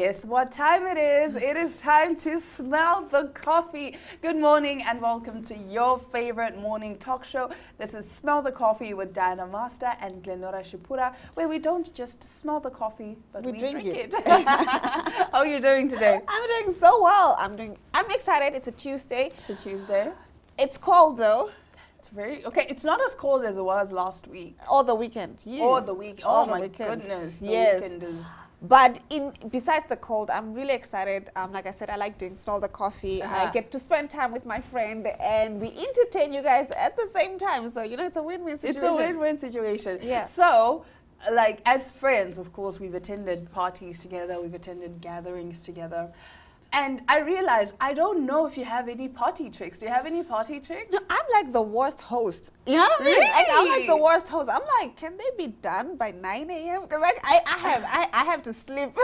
Guess what time it is? It is time to smell the coffee. Good morning and welcome to your favorite morning talk show. This is Smell the Coffee with Diana Master and Glenora Shipura, where we don't just smell the coffee, but we drink it. How are you doing today? I'm doing so well. I'm excited. It's a Tuesday. It's a Tuesday. It's cold though. It's very okay. It's not as cold as it was last week. Or the weekend. Yes. Or the week. Oh my goodness. The weekend is. But besides the cold, I'm really excited. Like I said, I like doing Smell the Coffee. I get to spend time with my friend and we entertain you guys at the same time. So, you know, it's a win-win situation. It's a win-win situation. Yeah. So, like, as friends, of course, we've attended parties together. We've attended gatherings together. And I realized, I don't know if you have any party tricks. Do you have any party tricks? No, I'm like the worst host. You know what I mean? Really? Like, I'm like the worst host. I'm like, can they be done by 9 a.m.? Because like I have to sleep.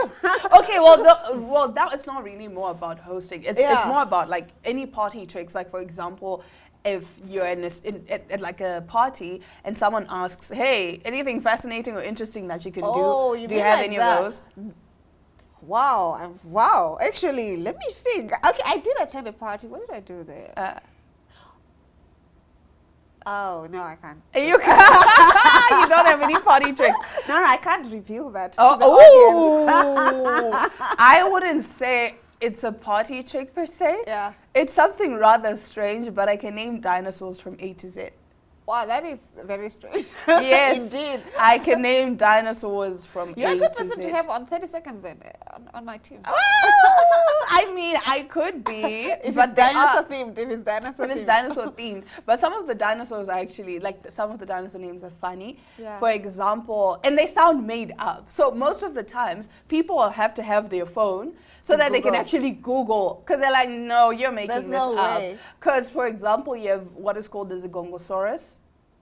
Okay, well, that is not really more about hosting. It's more about like any party tricks. Like for example, if you're at like a party and someone asks, "Hey, anything fascinating or interesting that you can do? Do you have any of those?" Wow. Actually, let me think. Okay, I did attend a party. What did I do there? Oh, no, I can't. You can't. You don't have any party tricks. No, I can't reveal that. I wouldn't say it's a party trick per se. Yeah. It's something rather strange, but I can name dinosaurs from A to Z. Wow, that is very strange. Yes, indeed. I can name dinosaurs from A to Z. You're a good person to have on 30 seconds then, on my team. I mean, I could be. If it's dinosaur themed, if it's dinosaur themed. But some of the dinosaurs are actually, like some of the dinosaur names are funny. Yeah. For example, and they sound made up. So most of the times, people have to have their phone so that they can actually Google. Because they're like, no, you're making this up. Because, for example, you have what is called the Zigongosaurus.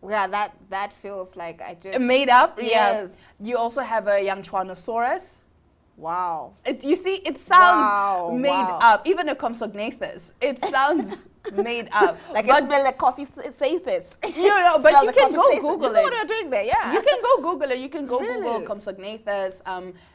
Yeah, that feels like I just... Made up? Yes. Yeah. You also have a Yangchuanosaurus. Wow. You see, it sounds made up. Even a Compsognathus, it sounds made up. Like it smells like coffee this. You know, but you can go Google it. You know what you're doing there, yeah. You can go Google it. You can go Google Compsognathus,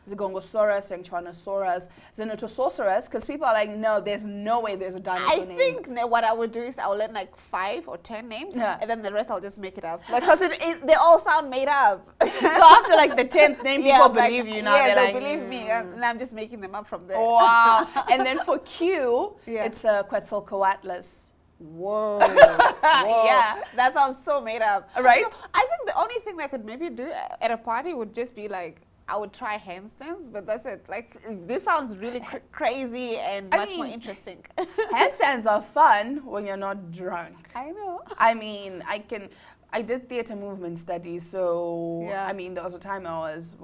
Zigongosaurus, Yangchuanosaurus, Zenotosauros, because people are like, no, there's no way there's a dinosaur name. I think what I would do is I will learn like 5 or 10 names, and then the rest I'll just make it up. Because they all sound made up. So after like the 10th name, people believe you now. Yeah, they're they like, believe me, and I'm just making them up from there. Wow. And then for Q, it's Quetzalcoatlus. Whoa. Yeah. That sounds so made up. Right? I think the only thing I could maybe do at a party would just be like, I would try handstands, but that's it. Like, this sounds really crazy and much more interesting. Handstands are fun when you're not drunk. I know. I mean, I did theater movement studies, so, I mean, there was a time I was,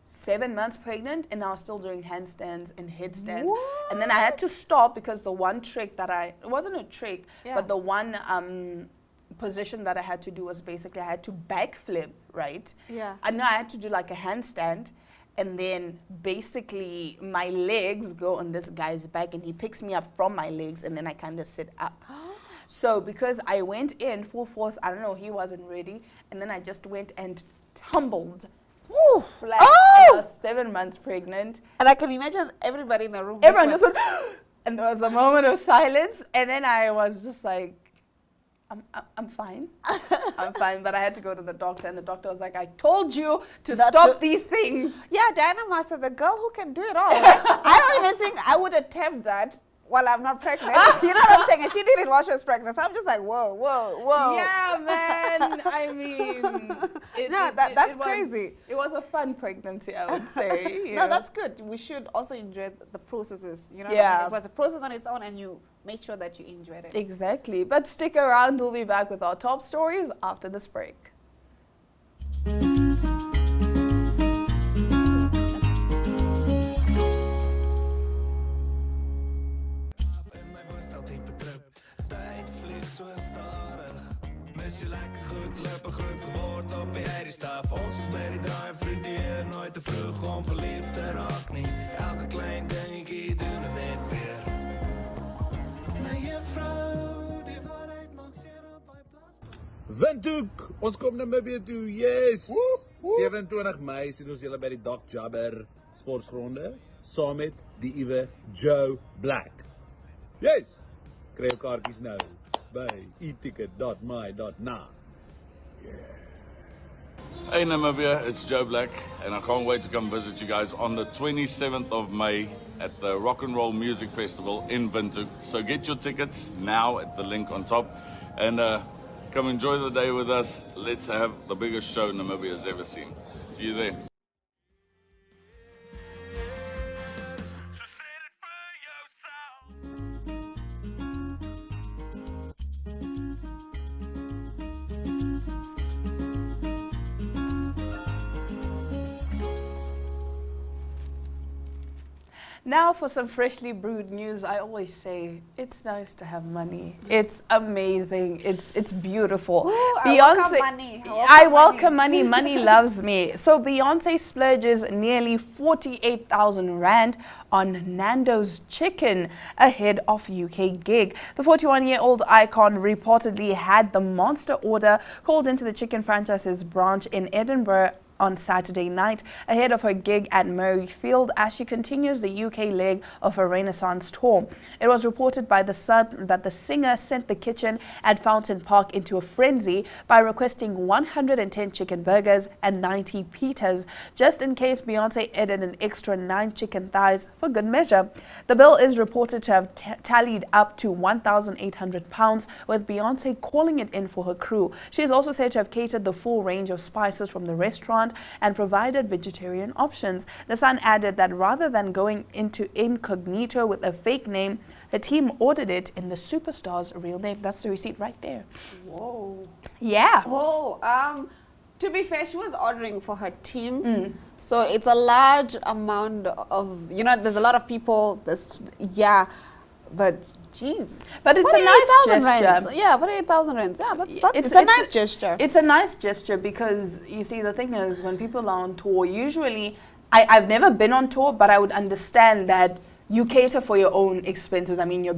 7 months pregnant, and I was still doing handstands and headstands. What? And then I had to stop because the one trick that it wasn't a trick, but the one position that I had to do was basically I had to backflip, right? Yeah. I know I had to do like a handstand, and then basically my legs go on this guy's back, and he picks me up from my legs, and then I kind of sit up. So because I went in full force, I don't know, he wasn't ready, and then I just went and tumbled. Like, I was 7 months pregnant. And I can imagine everybody in the room. Everyone just went, and there was a moment of silence, and then I was just like, I'm fine. I'm fine, but I had to go to the doctor, and the doctor was like, I told you to stop these things. Yeah, Diana Master, the girl who can do it all. Right? I don't even think I would attempt that while I'm not pregnant. You know what I'm saying? And she did it while she was pregnant. So I'm just like, whoa. Yeah, man. I mean, that's crazy. It was a fun pregnancy, I would say. No, that's good. We should also enjoy the processes. You know, it was a process on its own, and you make sure that you enjoyed it. Exactly. But stick around. We'll be back with our top stories after this break. Is je lekker goed, lekker goed geworden op je die staat. Ons is met die draai vriendin, nooit te vroeg om verliefd te raak niet. Elke klein dingetje doen het net weer. Maar je vrouw, die waarheid maakt zeer op bij plaats. Windhoek, ons kom Namibië toe, yes! 27 Mei sien ons julle by die Doc Jabber sportgronde. saam met die ewe Joe Black. Yes! Kry jou kaartjies nou by eticket.my.na. Hey Namibia, it's Joe Black, and I can't wait to come visit you guys on the 27th of May at the Rock and Roll Music Festival in Windhoek. So get your tickets now at the link on top, and come enjoy the day with us. Let's have the biggest show Namibia has ever seen. See you there. Now for some freshly brewed news. I always say it's nice to have money. It's amazing. It's beautiful. Ooh, I welcome money. I welcome money. Money loves me. So Beyonce splurges nearly 48,000 Rand on Nando's chicken ahead of UK gig. The 41-year-old icon reportedly had the monster order called into the chicken franchise's branch in Edinburgh on Saturday night ahead of her gig at Murrayfield as she continues the UK leg of her Renaissance tour. It was reported by The Sun that the singer sent the kitchen at Fountain Park into a frenzy by requesting 110 chicken burgers and 90 pitas, just in case Beyonce added an extra 9 chicken thighs for good measure. The bill is reported to have tallied up to £1,800, with Beyonce calling it in for her crew. She is also said to have catered the full range of spices from the restaurant and provided vegetarian options. The Sun added that rather than going into incognito with a fake name, the team ordered it in the superstar's real name. That's the receipt right there. Whoa. Yeah. Whoa. To be fair, she was ordering for her team. So it's a large amount of, there's a lot of people. But jeez. But it's a nice gesture. Rands. Yeah, 48,000 rands. Yeah, it's a nice gesture. It's a nice gesture because, you see, the thing is, when people are on tour, usually, I've never been on tour, but I would understand that you cater for your own expenses. I mean, you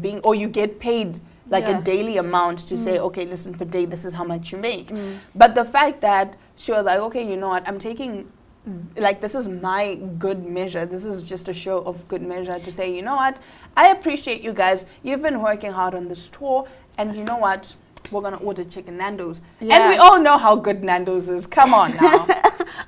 get paid like a daily amount to say, okay, listen, per day, this is how much you make. But the fact that she was like, okay, you know what, I'm taking, like, this is my good measure. This is just a show of good measure to say, you know what, I appreciate you guys. You've been working hard on this tour, and you know what, we're going to order chicken Nando's. Yeah. And we all know how good Nando's is. Come on now.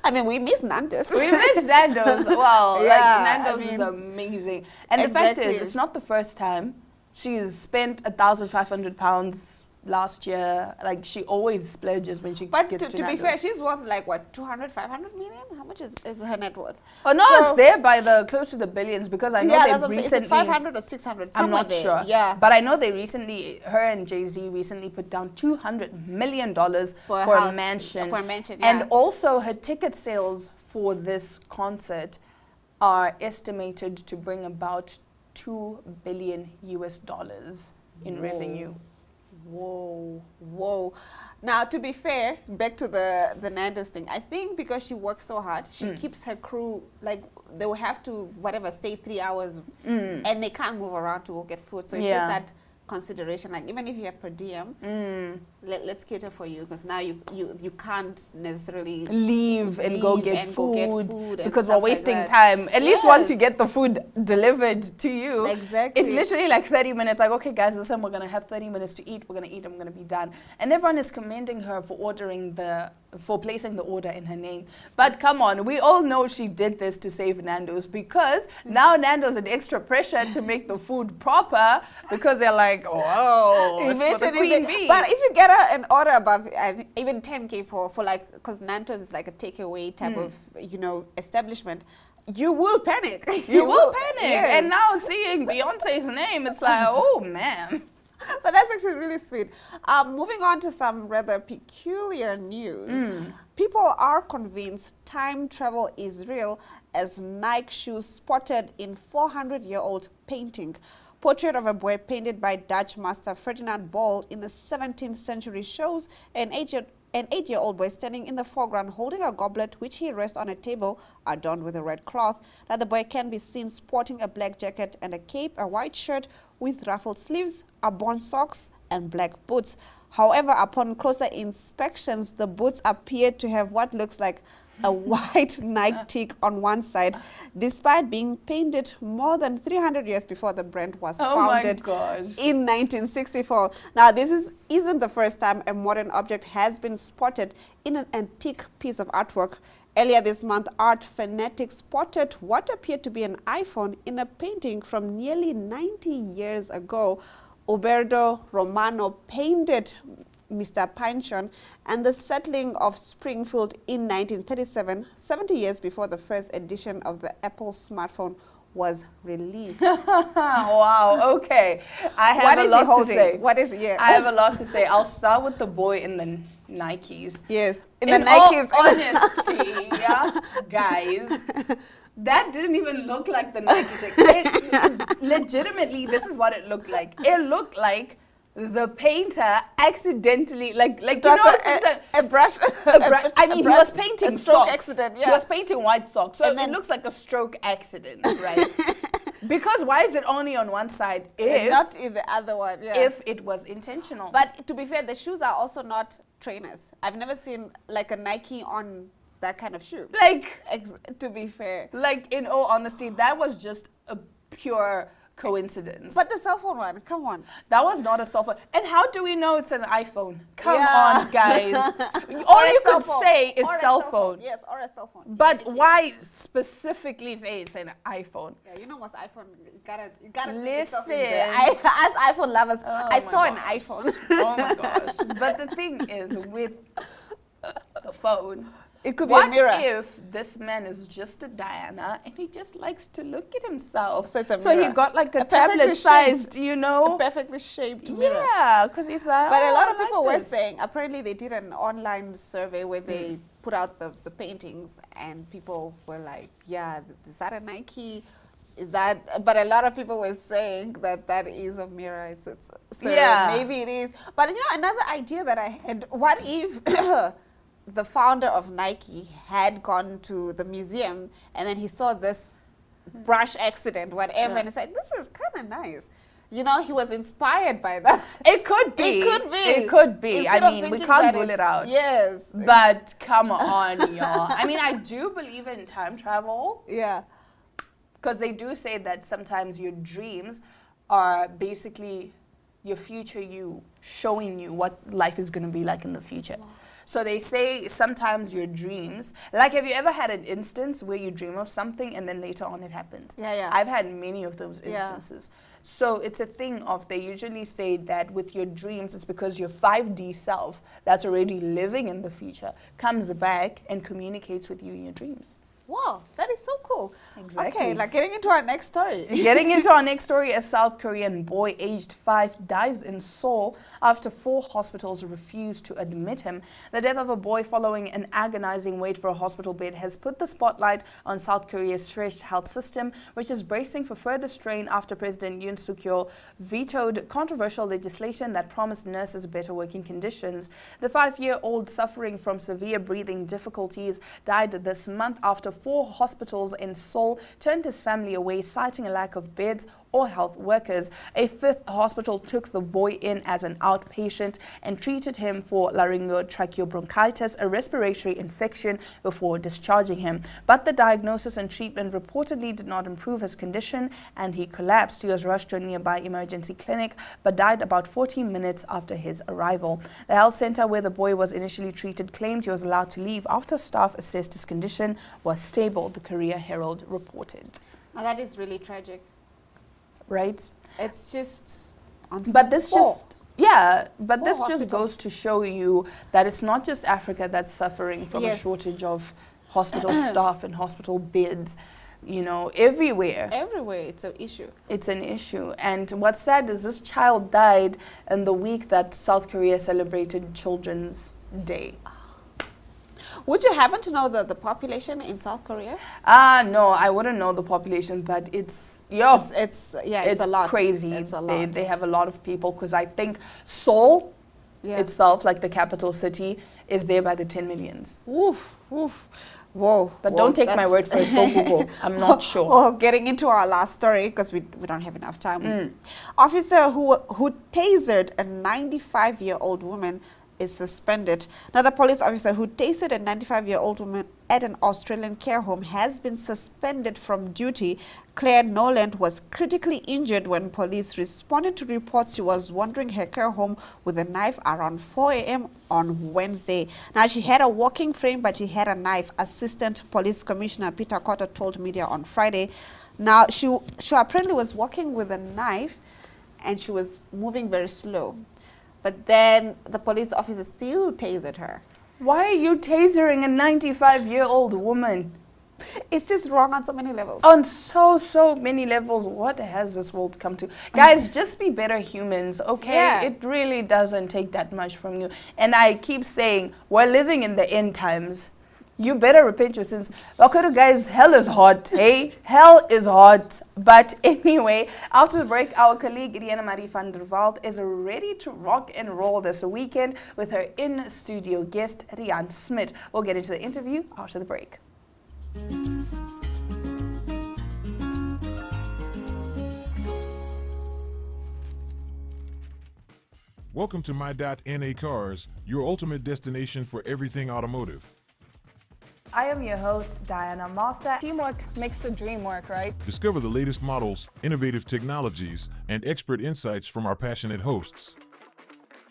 I mean, we miss Nando's. We miss Nando's. Well, Nando's is amazing. And the fact is, it's not the first time. She's spent £1,500 last year. Like, she always splurges when she gets to Nando's. But to be fair, she's worth like, what, 200, 500 million? How much is her net worth? Oh, no, it's there by close to the billions, because I know they recently... Is it 500 or 600? I'm not sure. Yeah. But I know they recently, her and Jay-Z recently put down $200 million for a mansion. For a mansion, yeah. And also her ticket sales for this concert are estimated to bring about $2 billion in revenue. Whoa. Now, to be fair, back to the Nando's thing, I think because she works so hard, she keeps her crew, like, they will have to, stay 3 hours, and they can't move around to go get food. So it's just that consideration, like, even if you have per diem, let's cater for you, because now you can't necessarily leave and go get food because we're wasting time. At least once you get the food delivered to you, exactly, it's literally like 30 minutes. Like, okay, guys, listen, we're gonna have 30 minutes to eat. We're gonna eat. I'm gonna be done. And everyone is commending her for placing the order in her name. But come on, we all know she did this to save Nando's, because now Nando's in extra pressure to make the food proper, because they're like, oh, it's for the queen bee. But if you get an order above, I think even 10K for like, because Nando's is like a takeaway type of, establishment, you will panic. You will panic. Yes. And now seeing Beyonce's name, it's like, oh man. But that's actually really sweet. Moving on to some rather peculiar news. People are convinced time travel is real as Nike shoes spotted in 400-year-old painting. Portrait of a boy painted by Dutch master Ferdinand Bol in the 17th century shows an 8-year-old boy standing in the foreground holding a goblet which he rests on a table adorned with a red cloth. Now the boy can be seen sporting a black jacket and a cape, a white shirt with ruffled sleeves, Arbonne socks and black boots. However, upon closer inspections, the boots appear to have what looks like a white Nike tick on one side, despite being painted more than 300 years before the brand was founded in 1964. Now, this isn't the first time a modern object has been spotted in an antique piece of artwork. Earlier this month, art fanatics spotted what appeared to be an iPhone in a painting from nearly 90 years ago. Uberto Romano painted Mr. Pinchon and the settling of Springfield in 1937, 70 years before the first edition of the Apple smartphone was released. Wow, okay. I have a lot to say. What is it? Yeah. I have a lot to say. I'll start with the boy in the Nikes. Yes, In the Nikes. all honesty, yeah, guys, that didn't even look like the Nike tick. Legitimately, this is what it looked like. It looked like the painter accidentally, like you know, a brush. I mean, he was painting a stroke socks. accident. Yeah. He was painting white socks, so And then- it looks like a stroke accident, right? Because why is it only on one side? And not in the other one. Yeah. If it was intentional. But to be fair, the shoes are also not trainers. I've never seen like a Nike on that kind of shoe. like To be fair. in all honesty, that was just a pure coincidence. But the cell phone one, come on. that was not a cell phone. And how do we know it's an iPhone? Come Yeah. on, guys. Or All a you cell could phone. say is Or a cell phone. Yes, or a cell phone. But why specifically say it's an iPhone? Yeah, you know what's iPhone? You gotta stick yourself in Listen. there. As iPhone lovers, Oh I my saw an gosh. iPhone. Oh my gosh. But the thing is, with the phone, It could be what a mirror. if this man is just a Diana and he just likes to look at himself? So it's a So he mirror. got like a, A perfectly tablet-sized, you know? A perfectly shaped mirror. Yeah, because he's like, But a "Oh, lot I of like people were this." saying, apparently they did an online survey where they put out the paintings and people were like, yeah, is that a Nike? Is that, but a lot of people were saying that is a mirror. So Yeah. maybe it is. But you know, another idea that I had, what if the founder of Nike had gone to the museum and then he saw this brush accident, whatever, and it's like, this is kind of nice. You know, he was inspired by that. It could be. It could be. It could be. Instead I of mean, we thinking can't that rule it it's- out. Yes. But come on, y'all. I mean, I do believe in time travel Yeah. because they do say that sometimes your dreams are basically your future you showing you what life is going to be like in the future. So they say sometimes your dreams, like have you ever had an instance where you dream of something and then later on it happens? Yeah, yeah. I've had many of those Yeah. instances. So it's a thing of, they usually say that with your dreams, it's because your 5D self that's already living in the future comes back and communicates with you in your dreams. Wow, that is so cool. Exactly. Okay, like getting into our next story. Getting into our next story, a South Korean boy aged 5 dies in Seoul after 4 hospitals refuse to admit him. The death of a boy following an agonizing wait for a hospital bed has put the spotlight on South Korea's fresh health system, which is bracing for further strain after President Yoon Suk-yeol vetoed controversial legislation that promised nurses better working conditions. The 5-year-old, suffering from severe breathing difficulties, died this month after 4 hospitals in Seoul turned his family away, citing a lack of beds or health workers. A 5th hospital took the boy in as an outpatient and treated him for laryngotracheobronchitis, a respiratory infection, before discharging him. But the diagnosis and treatment reportedly did not improve his condition and he collapsed. He was rushed to a nearby emergency clinic but died about 14 minutes after his arrival. The health center where the boy was initially treated claimed he was allowed to leave after staff assessed his condition was stable, the Korea Herald reported. Now that is really tragic. Right? It's just. But this Four. just, yeah, but Four this just hospitals. goes to show you that it's not just Africa that's suffering from a Yes. shortage of hospital staff and hospital beds. You know, everywhere Everywhere, it's an issue. it's an issue. And what's sad is this child died in the week that South Korea celebrated Children's Day. Would you happen to know the population in South Korea? No, I wouldn't know the population, but it's, yo, It's a lot. crazy. It's a lot. They have a lot of people because I think Seoul Yeah. itself, like the capital city, is there by the 10 millions. Woof, woof. Whoa. But whoa, don't take my that's- word for it. Go Google. I'm not sure. Oh, getting into our last story because we don't have enough time. Officer who tasered a 95-year-old woman is suspended. Now, the police officer who tased a 95-year-old woman at an Australian care home has been suspended from duty. Claire Noland was critically injured when police responded to reports she was wandering her care home with a knife around 4 a.m. on Wednesday. Now, she had a walking frame, but she had a knife. Assistant Police Commissioner Peter Cotter told media on Friday. Now, she apparently was walking with a knife and she was moving very slow. But then the police officer still tasered her. Why are you tasering a 95-year-old woman? It's just wrong on so many levels. On so many levels. What has this world come to? Guys, just be better humans, okay? Yeah. It really doesn't take that much from you. And I keep saying, we're living in the end times. You better repent your sins. Okay, guys, hell is hot, hey? Hell is hot. But anyway, after the break, our colleague Rihanna Marie van der Walt is ready to rock and roll this weekend with her in-studio guest, Rian Smit. We'll get into the interview after the break. Welcome to My.NA Cars, your ultimate destination for everything automotive. I am your host, Diana Master. Teamwork makes the dream work, right? Discover the latest models, innovative technologies, and expert insights from our passionate hosts.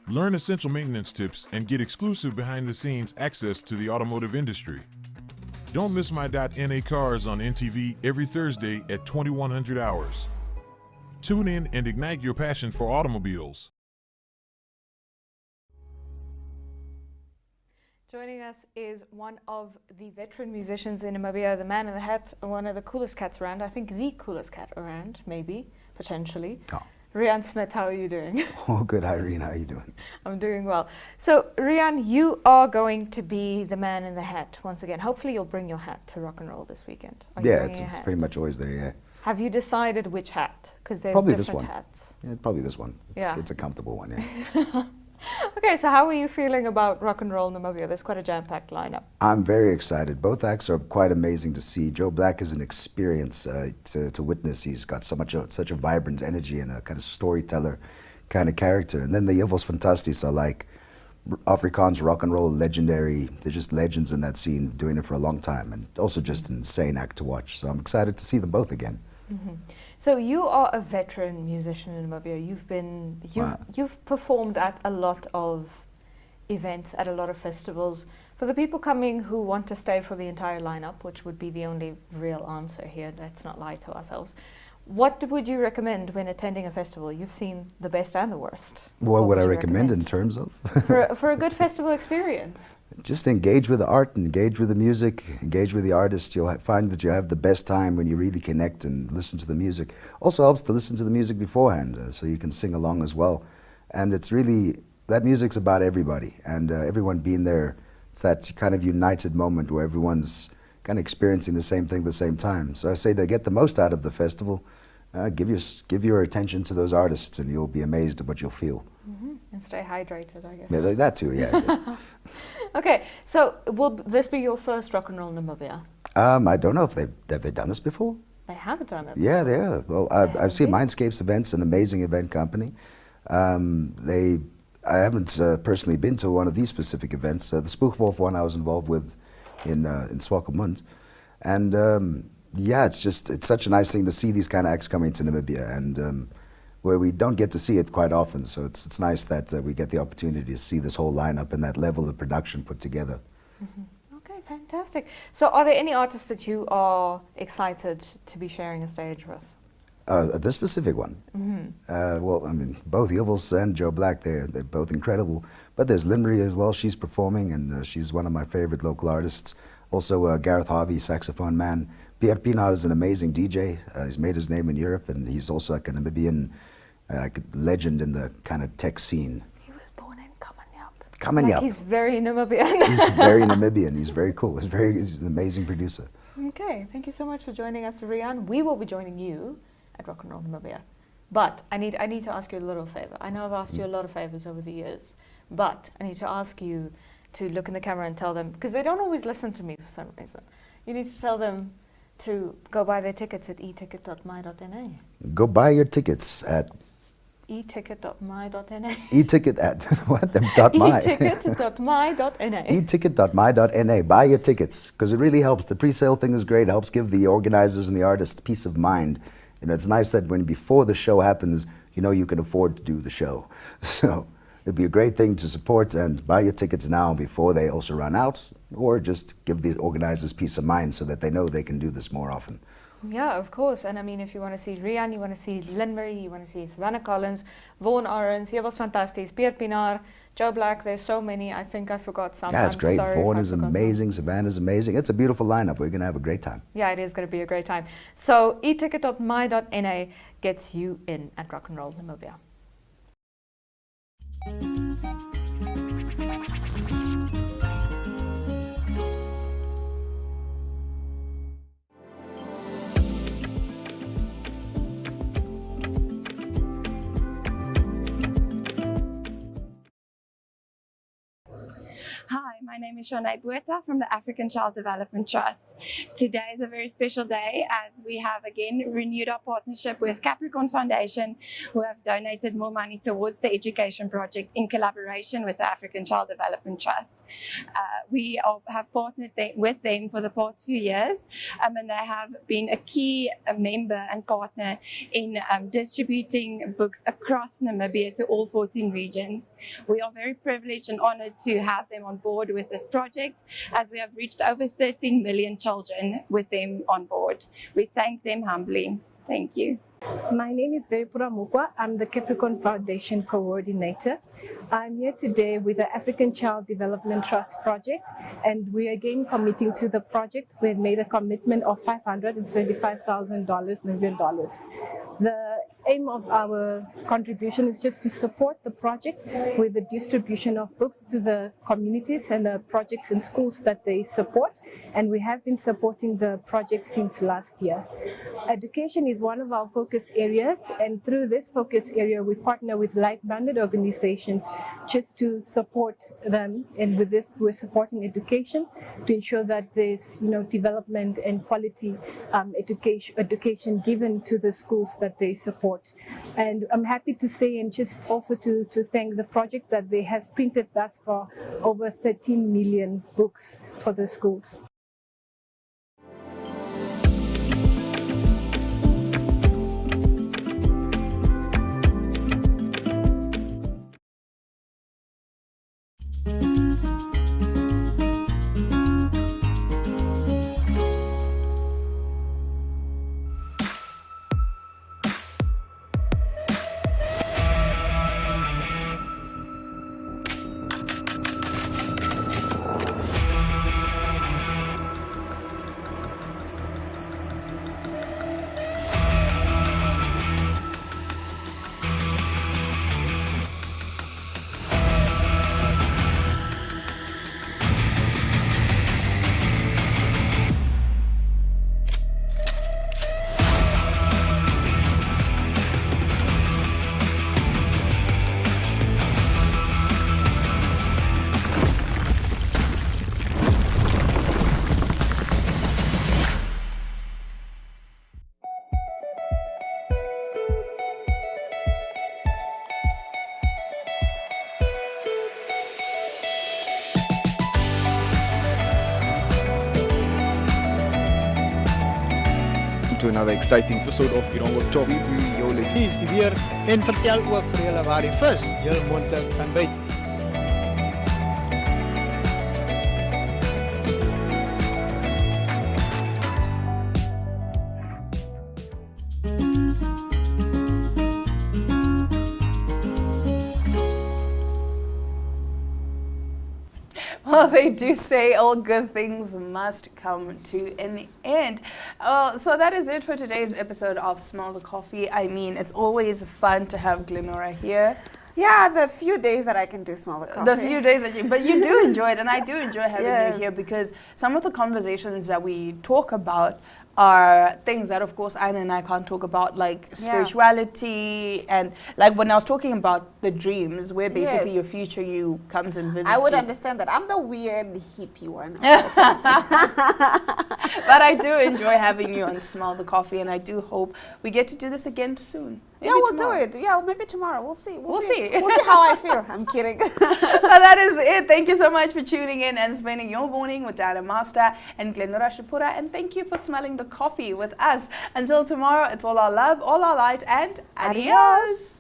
Learn essential maintenance tips and get exclusive behind-the-scenes access to the automotive industry. Don't miss My.NA Cars on NTV every Thursday at 2100 hours. Tune in and ignite your passion for automobiles. Joining us is one of the veteran musicians in Namibia, the man in the hat, one of the coolest cats around. I think the coolest cat around, maybe, potentially. Oh. Rian Smith, how are you doing? Oh, good, Irene. How are you doing? I'm doing well. So, Rian, you are going to be the man in the hat once again. Hopefully you'll bring your hat to rock and roll this weekend. Are you Yeah, bringing it's your pretty hat? much always there, yeah. Have you decided which hat? Because there's Probably different this one. hats. Yeah, probably this one. Yeah. It's a comfortable one, yeah. Okay, so how are you feeling about rock and roll Namibia? There's quite a jam-packed lineup. I'm very excited. Both acts are quite amazing to see. Joe Black is an experience to witness. He's got such a vibrant energy and a kind of storyteller kind of character. And then the Yvels Fantasties are like Afrikaans rock and roll legendary. They're just legends in that scene, doing it for a long time, and also just an insane act to watch. So I'm excited to see them both again. Mm-hmm. So you are a veteran musician in Namibia. You've performed at a lot of events, at a lot of festivals. For the people coming who want to stay for the entire lineup, which would be the only real answer here, let's not lie to ourselves, what would you recommend when attending a festival? You've seen the best and the worst. What would I recommend in terms of? for a good festival experience. Just engage with the art, engage with the music, engage with the artist. You'll find that you have the best time when you really connect and listen to the music. Also helps to listen to the music beforehand, so you can sing along as well. And it's really, that music's about everybody, and everyone being there. It's that kind of united moment where everyone's kind of experiencing the same thing at the same time. So I say to get the most out of the festival, give your attention to those artists, and you'll be amazed at what you'll feel. Mm-hmm. And stay hydrated, I guess. Yeah, like that too, yeah. I guess. Okay, so will this be your first rock and roll Namibia? I don't know if they've done this before. They have done it. Yeah, they have. Well, I've seen Mindscapes Events, an amazing event company. I haven't personally been to one of these specific events. The Spookwolf one I was involved with in Swakopmund. And yeah, it's such a nice thing to see these kind of acts coming to Namibia, and where we don't get to see it quite often. So it's nice that we get the opportunity to see this whole lineup and that level of production put together. Mm-hmm. Okay, fantastic. So are there any artists that you are excited to be sharing a stage with? This specific one? Mm-hmm. Well, I mean, both Yvels and Joe Black, they're both incredible. But there's Limri as well. She's performing, and she's one of my favorite local artists. Also, Gareth Harvey, saxophone man. Pierre Pienaar is an amazing DJ. He's made his name in Europe, and he's also like a Namibian legend in the kind of tech scene. He was born in Kamanyap. Kamanyap. Like he's very Namibian. He's very Namibian. He's very cool. He's an amazing producer. Okay, thank you so much for joining us, Rian. We will be joining you at Rock and Roll Namibia. But I need to ask you a little favor. I know I've asked you a lot of favors over the years, but I need to ask you to look in the camera and tell them, because they don't always listen to me for some reason. You need to tell them to go buy their tickets at eticket.my.na. Go buy your tickets at eticket.my.na. E-ticket at what? .my. eticket.my.na. eticket.my.na. Buy your tickets because it really helps. The pre-sale thing is great. It helps give the organizers and the artists peace of mind. You know, it's nice that when before the show happens, you know you can afford to do the show. So it'd be a great thing to support and buy your tickets now before they also run out, or just give the organizers peace of mind so that they know they can do this more often. Yeah, of course. And I mean, if you want to see Rian, you want to see Lynn Marie, you want to see Savannah Collins, Vaughan Arons, hier was fantasties, Pierre Pienaar, Joe Black, there's so many. I think I forgot some. Yeah, it's I'm great. sorry Vaughan if I is forgot amazing, Savannah's amazing. It's a beautiful lineup. We're going to have a great time. Yeah, it is going to be a great time. So eticket.my.na gets you in at Rock and Roll Namibia. Hi, my name is Shanae Bueta from the African Child Development Trust. Today is a very special day as we have again renewed our partnership with Capricorn Foundation, who have donated more money towards the education project in collaboration with the African Child Development Trust. We have partnered with them for the past few years, and they have been a key member and partner in distributing books across Namibia to all 14 regions. We are very privileged and honored to have them on board with this project, as we have reached over 13 million children with them on board. We thank them humbly. Thank you. My name is Veripura Mukwa. I'm the Capricorn Foundation Coordinator. I'm here today with the African Child Development Trust project, and we are again committing to the project. We've made a commitment of $575,000 Namibian dollars. The aim of our contribution is just to support the project with the distribution of books to the communities and the projects and schools that they support, and we have been supporting the project since last year. Education is one of our focus areas, and through this focus area we partner with like-minded organizations just to support them, and with this we're supporting education to ensure that there's development and quality education given to the schools that they support. And I'm happy to say, and just also to thank the project, that they have printed thus far over 13 million books for the schools. To another exciting episode of Irongo Talk. We bring jou dit die weer en vertel ook vir julle waar die vis heel moontlik gaan byt. Well, they do say all good things must come to an end. So that is it for today's episode of Smell the Coffee. I mean, it's always fun to have Glenora here. Yeah, the few days that I can do smell the coffee. The few days that but you do enjoy it, and I do enjoy having you here, because some of the conversations that we talk about are things that, of course, Aina and I can't talk about, like spirituality, and like when I was talking about the dreams, where basically your future you comes and visits I would you. understand that. I'm the weird hippie one. But I do enjoy having you and Smell the Coffee, and I do hope we get to do this again soon. Maybe we'll tomorrow. do it. Yeah, maybe tomorrow. We'll see. We'll see. We'll see how I feel. I'm kidding. So that is it. Thank you so much for tuning in and spending your morning with Diana Master and Glenora Shapura. And thank you for smelling the coffee with us. Until tomorrow, it's all our love, all our light, and adios.